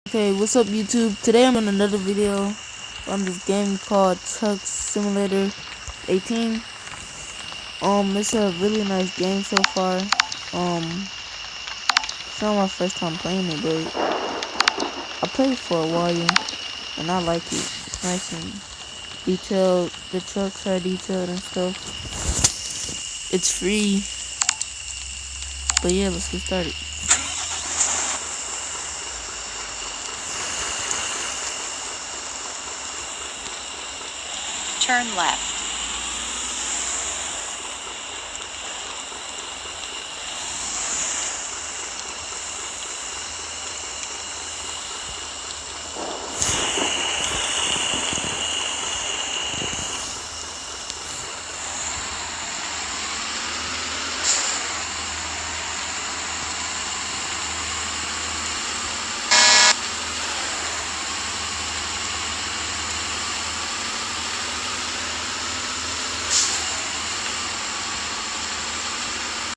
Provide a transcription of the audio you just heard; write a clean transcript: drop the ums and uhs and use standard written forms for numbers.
Okay, what's up YouTube? Today I'm on another video on this game called Truck Simulator 18. It's a really nice game so far. It's not my first time playing it, but I played for a while and I like it. It's nice and detailed. The trucks are detailed and stuff. It's free. But yeah, let's get started. Turn left.